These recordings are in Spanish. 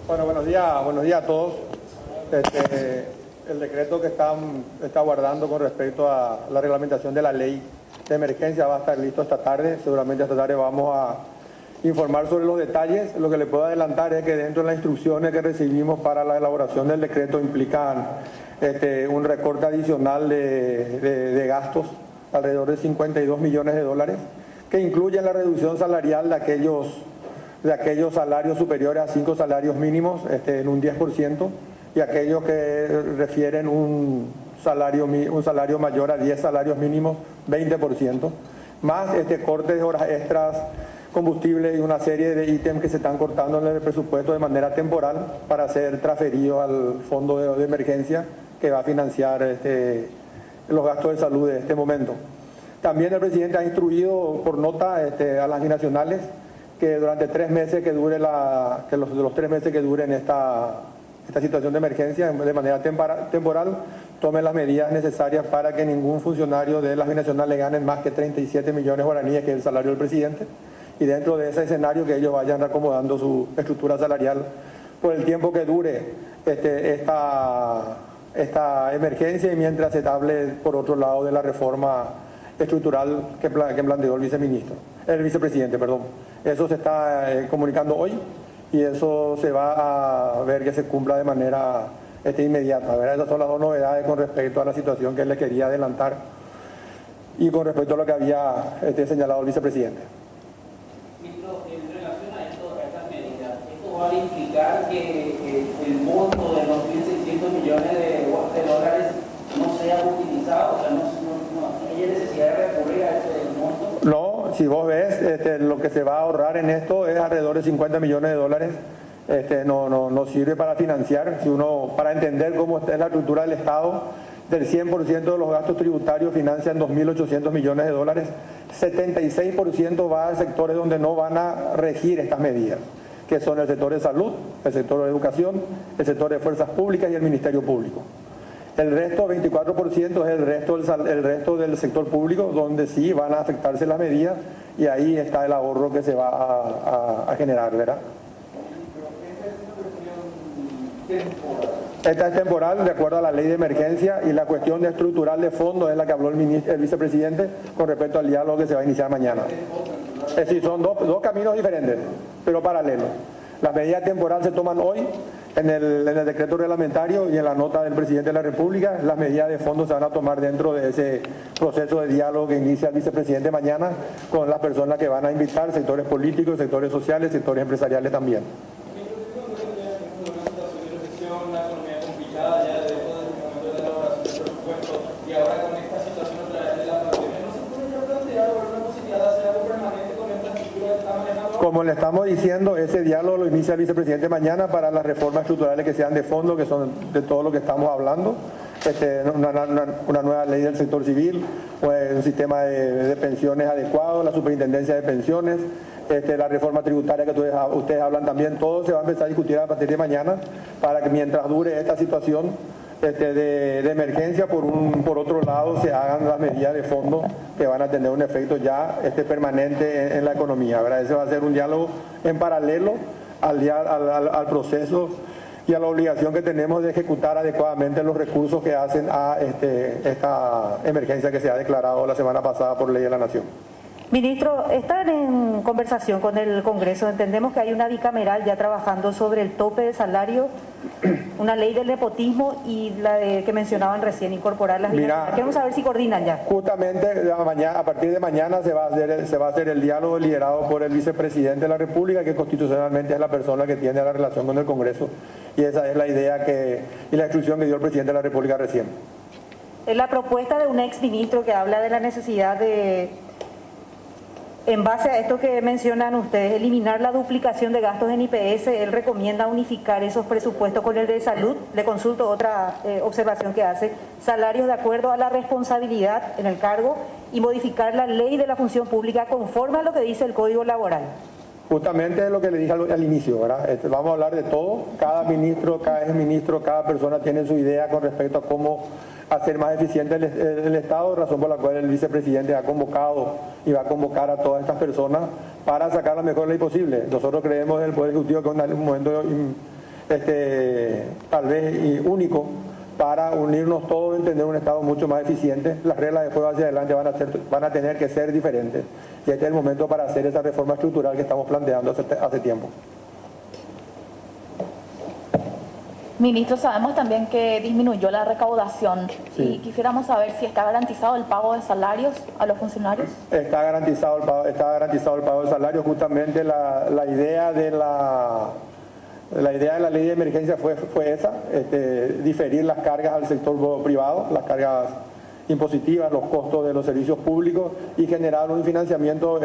Bueno, buenos días a todos. El decreto que está guardando con respecto a la reglamentación de la ley de emergencia va a estar listo esta tarde. Seguramente esta tarde vamos a informar sobre los detalles. Lo que le puedo adelantar es que dentro de las instrucciones que recibimos para la elaboración del decreto implican un recorte adicional de gastos, alrededor de 52 millones de dólares, que incluyen la reducción salarial de aquellos salarios superiores a 5 salarios mínimos en un 10%, y aquellos que refieren un salario mayor a 10 salarios mínimos, 20%, más cortes de horas extras, combustible y una serie de ítems que se están cortando en el presupuesto de manera temporal para ser transferidos al fondo de emergencia que va a financiar los gastos de salud de este momento. También el presidente ha instruido por nota a las binacionales que durante 3 meses que dure los 3 meses que duren esta situación de emergencia, de manera temporal, tomen las medidas necesarias para que ningún funcionario de las binacionales gane más que 37 millones de guaraníes, que es el salario del presidente, y dentro de ese escenario que ellos vayan acomodando su estructura salarial por el tiempo que dure esta emergencia, y mientras se hable por otro lado de la reforma estructural que planteó el vicepresidente. Eso se está comunicando hoy y eso se va a ver que se cumpla de manera inmediata, ¿verdad? Esas son las dos novedades con respecto a la situación que les quería adelantar y con respecto a lo que había señalado el vicepresidente. Ministro, en relación a estas medidas, ¿esto va a implicar que el monto de los 1.600 millones de dólares no sea utilizado? O sea, no hay necesidad de recurrir a ese monto. No, si vos ves, lo que se va a ahorrar en esto es alrededor de 50 millones de dólares. No sirve para financiar. Para entender cómo es la estructura del Estado, del 100% de los gastos tributarios financian 2.800 millones de dólares. 76% va a sectores donde no van a regir estas medidas, que son el sector de salud, el sector de educación, el sector de fuerzas públicas y el Ministerio Público. El resto, 24%, es el resto del sector público, donde sí van a afectarse las medidas, y ahí está el ahorro que se va a generar, ¿verdad? Esta es temporal, de acuerdo a la ley de emergencia, y la cuestión estructural de fondo es la que habló el vicepresidente con respecto al diálogo que se va a iniciar mañana. Es decir, son dos caminos diferentes, pero paralelos. Las medidas temporales se toman hoy en el decreto reglamentario y en la nota del presidente de la República. Las medidas de fondo se van a tomar dentro de ese proceso de diálogo que inicia el vicepresidente mañana con las personas que van a invitar, sectores políticos, sectores sociales, sectores empresariales también. Como le estamos diciendo, ese diálogo lo inicia el vicepresidente mañana para las reformas estructurales que sean de fondo, que son de todo lo que estamos hablando. Una nueva ley del sector civil, pues un sistema de pensiones adecuado, la superintendencia de pensiones, la reforma tributaria que ustedes hablan también. Todo se va a empezar a discutir a partir de mañana para que mientras dure esta situación de emergencia, por otro lado se hagan las medidas de fondo que van a tener un efecto ya permanente en la economía, ¿verdad? Ese va a ser un diálogo en paralelo al proceso y a la obligación que tenemos de ejecutar adecuadamente los recursos que hacen a esta emergencia que se ha declarado la semana pasada por ley de la Nación. Ministro, están en conversación con el Congreso. Entendemos que hay una bicameral ya trabajando sobre el tope de salario, una ley del nepotismo y la que mencionaban recién, incorporar las binacionales. Queremos saber si coordinan ya. Justamente a partir de mañana se va a hacer el diálogo liderado por el vicepresidente de la República, que constitucionalmente es la persona que tiene la relación con el Congreso, y esa es la idea y la instrucción que dio el presidente de la República recién. La propuesta de un ex ministro que habla de la necesidad de, en base a esto que mencionan ustedes, eliminar la duplicación de gastos en IPS, él recomienda unificar esos presupuestos con el de salud. Le consulto otra observación que hace: salarios de acuerdo a la responsabilidad en el cargo, y modificar la ley de la función pública conforme a lo que dice el Código Laboral. Justamente es lo que le dije al inicio, ¿verdad? Vamos a hablar de todo. Cada ministro, cada exministro, cada persona tiene su idea con respecto a cómo hacer más eficiente el Estado, razón por la cual el vicepresidente ha convocado y va a convocar a todas estas personas para sacar la mejor ley posible. Nosotros creemos en el Poder Ejecutivo que es un momento tal vez único para unirnos todos y tener un Estado mucho más eficiente. Las reglas después hacia adelante van a tener que ser diferentes. Y este es el momento para hacer esa reforma estructural que estamos planteando hace tiempo. Ministro, sabemos también que disminuyó la recaudación Sí. y quisiéramos saber si está garantizado el pago de salarios a los funcionarios. Está garantizado el pago de salario. Justamente la idea de la ley de emergencia fue esa, diferir las cargas al sector privado, las cargas impositivas, los costos de los servicios públicos y generar un financiamiento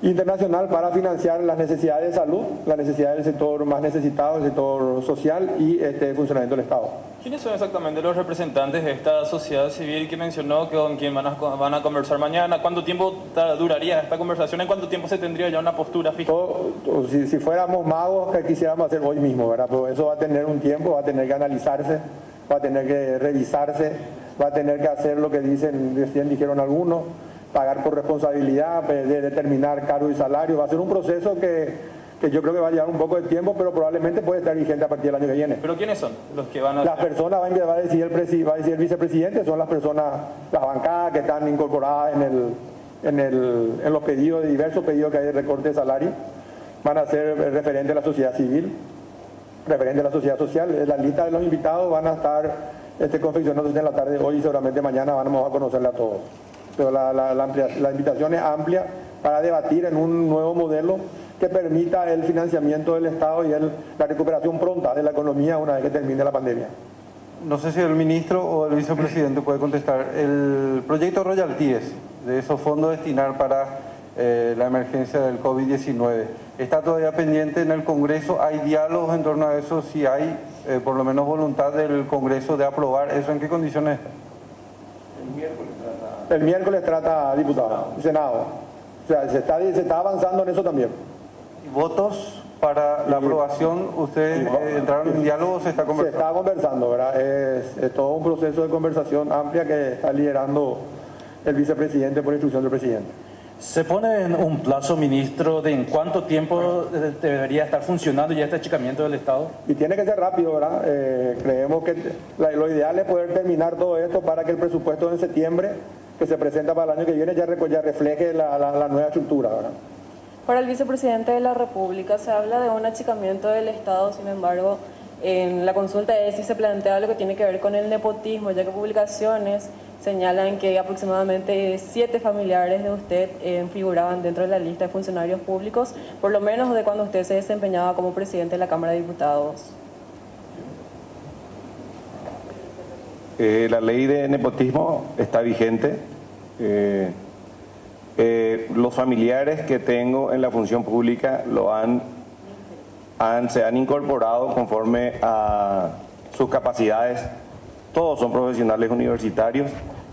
internacional para financiar las necesidades de salud, las necesidades del sector más necesitado, el sector social y el funcionamiento del Estado. ¿Quiénes son exactamente los representantes de esta sociedad civil que mencionó, que con quien van a conversar mañana? ¿Cuánto tiempo duraría esta conversación? ¿En cuánto tiempo se tendría ya una postura fija? Si fuéramos magos, que quisiéramos hacer hoy mismo, ¿verdad? Pero eso va a tener un tiempo, va a tener que analizarse, va a tener que revisarse, va a tener que hacer lo que recién dijeron algunos, pagar por responsabilidad, de determinar cargo y salario. Va a ser un proceso que yo creo que va a llevar un poco de tiempo, pero probablemente puede estar vigente a partir del año que viene. ¿Pero quiénes son los que van a...? Las personas va a decir el vicepresidente, son las personas, las bancadas que están incorporadas en los pedidos, de diversos pedidos que hay de recorte de salario. Van a ser referentes de la sociedad civil, referentes de la sociedad social. La lista de los invitados van a estar confeccionándose en la tarde de hoy y seguramente mañana vamos a conocerla a todos. Pero la invitación es amplia para debatir en un nuevo modelo que permita el financiamiento del Estado y la recuperación pronta de la economía una vez que termine la pandemia. No sé si el ministro o el vicepresidente puede contestar. El proyecto royalties de esos fondos destinar para la emergencia del COVID-19, ¿está todavía pendiente en el Congreso? ¿Hay diálogos en torno a eso? Si hay por lo menos voluntad del Congreso de aprobar eso, ¿en qué condiciones está? El miércoles trata diputado y Senado. O sea, se está avanzando en eso también. ¿Y votos para la aprobación? ¿Ustedes entraron en diálogo o se está Se conversando? está conversando, ¿verdad? Es todo un proceso de conversación amplia que está liderando el vicepresidente por instrucción del presidente. ¿Se pone en un plazo, ministro, de en cuánto tiempo debería estar funcionando ya este achicamiento del Estado? Y tiene que ser rápido, ¿verdad? Creemos que lo ideal es poder terminar todo esto para que el presupuesto de septiembre, que se presenta para el año que viene, ya refleje la nueva estructura, ¿verdad? Para el vicepresidente de la República se habla de un achicamiento del Estado, sin embargo, en la consulta de si se plantea lo que tiene que ver con el nepotismo, ya que publicaciones señalan que aproximadamente 7 familiares de usted figuraban dentro de la lista de funcionarios públicos, por lo menos de cuando usted se desempeñaba como presidente de la Cámara de Diputados. La ley de nepotismo está vigente. Los familiares que tengo en la función pública se han incorporado conforme a sus capacidades. Todos son profesionales universitarios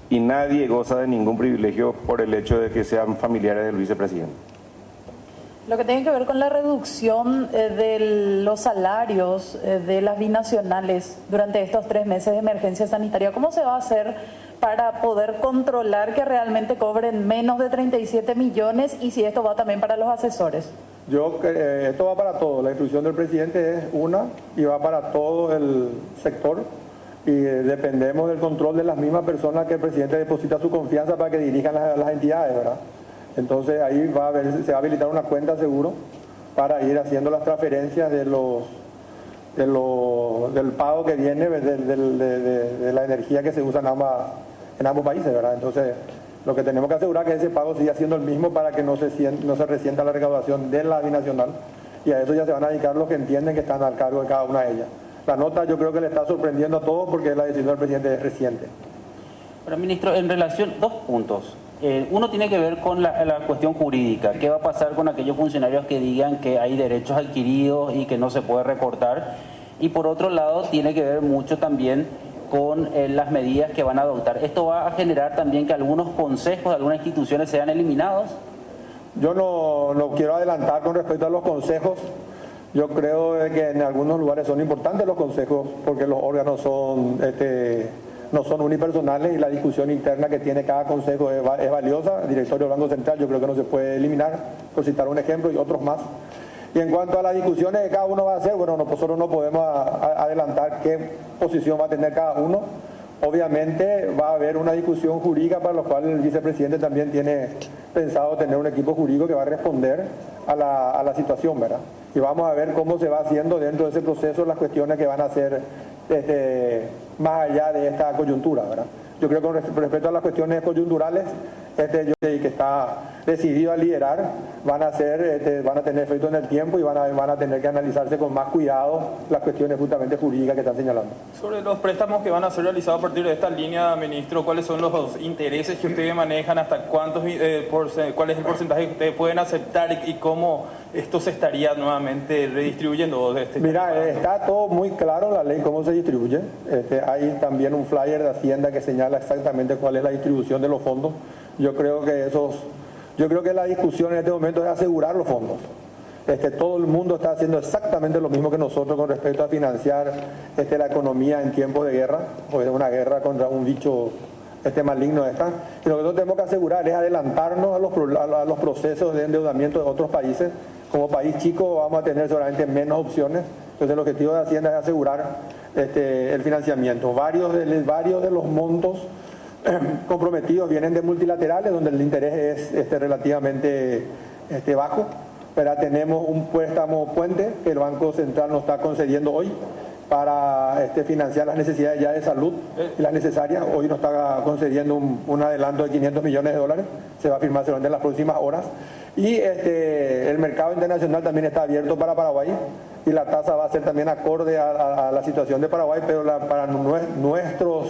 y nadie goza de ningún privilegio por el hecho de que sean familiares del vicepresidente. Lo que tiene que ver con la reducción de los salarios de las binacionales durante estos 3 meses de emergencia sanitaria, ¿cómo se va a hacer para poder controlar que realmente cobren menos de 37 millones y si esto va también para los asesores? Esto va para todo. La instrucción del presidente es una y va para todo el sector y dependemos del control de las mismas personas que el presidente deposita su confianza para que dirijan las entidades, ¿verdad? Entonces ahí se va a habilitar una cuenta seguro para ir haciendo las transferencias del pago que viene de la energía que se usa en ambos países, ¿verdad? Entonces lo que tenemos que asegurar es que ese pago siga siendo el mismo para que no se resienta la recaudación de la binacional y a eso ya se van a dedicar los que entienden que están al cargo de cada una de ellas. La nota yo creo que le está sorprendiendo a todos porque la decisión del presidente es reciente. Pero ministro, en relación, 2 puntos. Uno tiene que ver con la cuestión jurídica. ¿Qué va a pasar con aquellos funcionarios que digan que hay derechos adquiridos y que no se puede recortar? Y por otro lado, tiene que ver mucho también con las medidas que van a adoptar. ¿Esto va a generar también que algunos consejos de algunas instituciones sean eliminados? Yo no quiero adelantar con respecto a los consejos. Yo creo que en algunos lugares son importantes los consejos porque los órganos no son unipersonales y la discusión interna que tiene cada consejo es valiosa. El directorio del Banco Central yo creo que no se puede eliminar, por citar un ejemplo, y otros más. Y en cuanto a las discusiones que cada uno va a hacer, bueno, nosotros no podemos adelantar qué posición va a tener cada uno. Obviamente va a haber una discusión jurídica para la cual el vicepresidente también tiene pensado tener un equipo jurídico que va a responder a la situación, ¿verdad? Y vamos a ver cómo se va haciendo dentro de ese proceso las cuestiones que van a ser más allá de esta coyuntura, ¿verdad? Yo creo que con respecto a las cuestiones coyunturales, yo creo que está decidido a liderar, van a tener efecto en el tiempo y van a tener que analizarse con más cuidado las cuestiones justamente jurídicas que están señalando. Sobre los préstamos que van a ser realizados a partir de esta línea, ministro, ¿cuáles son los intereses que ustedes manejan? ¿Hasta cuántos, cuál es el porcentaje que ustedes pueden aceptar y cómo esto se estaría nuevamente redistribuyendo? Mira, está todo muy claro la ley, cómo se distribuye. Hay también un flyer de Hacienda que señala exactamente cuál es la distribución de los fondos. Yo creo que la discusión en este momento es asegurar los fondos. Todo el mundo está haciendo exactamente lo mismo que nosotros con respecto a financiar la economía en tiempos de guerra, o de una guerra contra un bicho maligno esta. Y lo que nosotros tenemos que asegurar es adelantarnos a los procesos de endeudamiento de otros países. Como país chico vamos a tener seguramente menos opciones. Entonces el objetivo de Hacienda es asegurar el financiamiento. Varios de los montos comprometidos vienen de multilaterales, donde el interés es relativamente bajo, pero tenemos un préstamo puente que el Banco Central nos está concediendo hoy para financiar las necesidades ya de salud y las necesarias. Hoy nos está concediendo un adelanto de 500 millones de dólares, se va a firmar seguramente en las próximas horas. Y el mercado internacional también está abierto para Paraguay y la tasa va a ser también acorde a la situación de Paraguay, pero para nuestros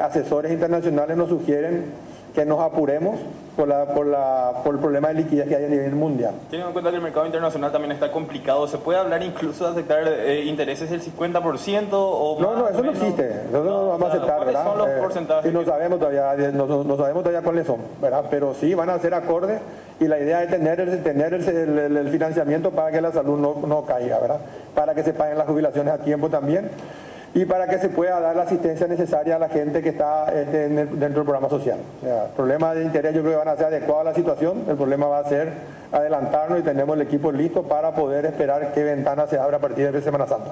asesores internacionales nos sugieren que nos apuremos por el problema de liquidez que hay a nivel mundial. Teniendo en cuenta que el mercado internacional también está complicado, ¿se puede hablar incluso de aceptar intereses del 50% o más? No, eso no existe, eso no lo vamos a aceptar, ¿verdad? ¿Cuáles son los porcentajes? Y no sabemos todavía cuáles son, ¿verdad? Pero sí van a ser acordes y la idea es tener el financiamiento para que la salud no caiga, ¿verdad? Para que se paguen las jubilaciones a tiempo también y para que se pueda dar la asistencia necesaria a la gente que está dentro del programa social. O sea, problemas de interés yo creo que van a ser adecuados a la situación, el problema va a ser adelantarnos y tenemos el equipo listo para poder esperar qué ventana se abre a partir de Semana Santa.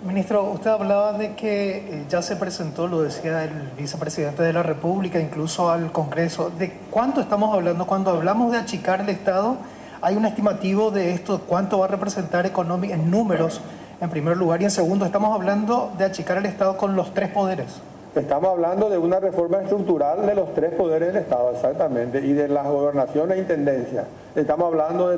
Ministro, usted hablaba de que ya se presentó, lo decía el vicepresidente de la República, incluso al Congreso. ¿De cuánto estamos hablando? Cuando hablamos de achicar el Estado, ¿hay un estimativo de esto? ¿Cuánto va a representar en números? En primer lugar, y en segundo, estamos hablando de achicar el Estado con los tres poderes. Estamos hablando de una reforma estructural de los tres poderes del Estado, exactamente, y de las gobernaciones e intendencias. Estamos hablando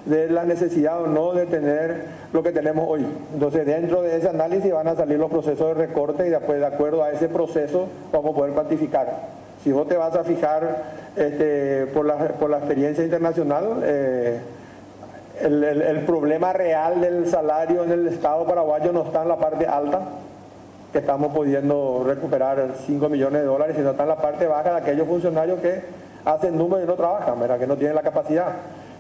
de la necesidad o no de tener lo que tenemos hoy. Entonces, dentro de ese análisis van a salir los procesos de recorte y después, de acuerdo a ese proceso, vamos a poder cuantificar. Si vos te vas a fijar por la experiencia internacional, el problema real del salario en el Estado paraguayo no está en la parte alta, que estamos pudiendo recuperar 5 millones de dólares, sino está en la parte baja de aquellos funcionarios que hacen números y no trabajan, ¿verdad? Que no tienen la capacidad,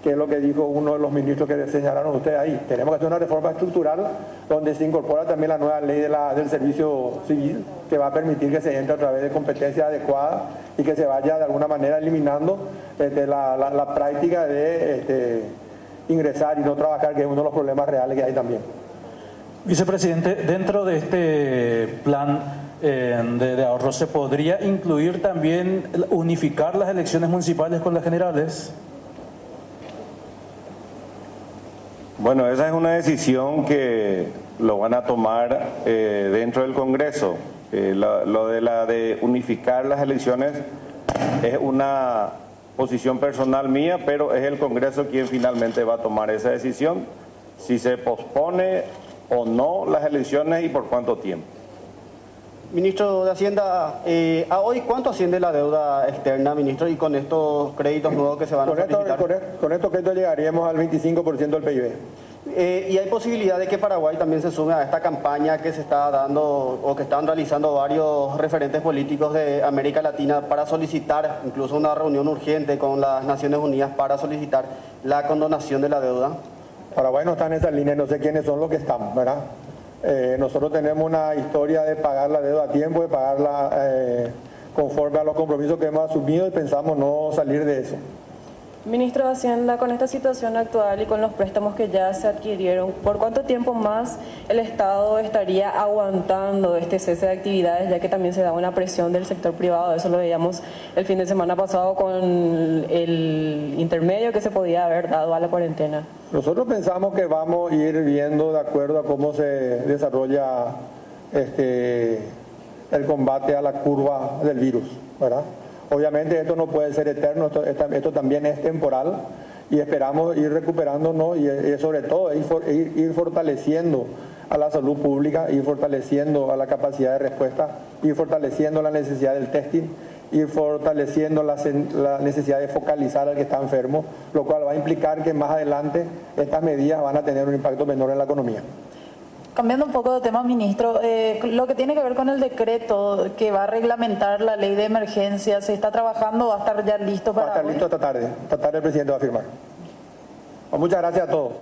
que es lo que dijo uno de los ministros que señalaron ustedes ahí. Tenemos que hacer una reforma estructural donde se incorpora también la nueva ley del servicio civil, que va a permitir que se entre a través de competencias adecuadas y que se vaya de alguna manera eliminando la práctica de ingresar y no trabajar, que es uno de los problemas reales que hay también. Vicepresidente, dentro de este plan de ahorro, ¿se podría incluir también unificar las elecciones municipales con las generales? Bueno, esa es una decisión que lo van a tomar dentro del Congreso. Lo de unificar las elecciones es una posición personal mía, pero es el Congreso quien finalmente va a tomar esa decisión, si se pospone o no las elecciones y por cuánto tiempo. Ministro de Hacienda, ¿a hoy cuánto asciende la deuda externa, ministro, y con estos créditos nuevos que se van a solicitar? Con estos créditos llegaríamos al 25% del PIB. ¿Y hay posibilidad de que Paraguay también se sume a esta campaña que se está dando o que están realizando varios referentes políticos de América Latina para solicitar incluso una reunión urgente con las Naciones Unidas para solicitar la condonación de la deuda? Paraguay no está en esa línea, no sé quiénes son los que están, ¿verdad? Nosotros tenemos una historia de pagar la deuda a tiempo, de pagarla conforme a los compromisos que hemos asumido y pensamos no salir de eso. Ministro de Hacienda, con esta situación actual y con los préstamos que ya se adquirieron, ¿por cuánto tiempo más el Estado estaría aguantando este cese de actividades, ya que también se da una presión del sector privado? Eso lo veíamos el fin de semana pasado con el intermedio que se podía haber dado a la cuarentena. Nosotros pensamos que vamos a ir viendo de acuerdo a cómo se desarrolla el combate a la curva del virus, ¿verdad? Obviamente esto no puede ser eterno, esto también es temporal y esperamos ir recuperándonos y sobre todo ir fortaleciendo a la salud pública, ir fortaleciendo a la capacidad de respuesta, ir fortaleciendo la necesidad del testing, ir fortaleciendo la necesidad de focalizar al que está enfermo, lo cual va a implicar que más adelante estas medidas van a tener un impacto menor en la economía. Cambiando un poco de tema, ministro, lo que tiene que ver con el decreto que va a reglamentar la ley de emergencia, ¿se está trabajando? ¿Va a estar ya listo para Va a estar listo esta tarde el presidente va a firmar. Muchas gracias a todos.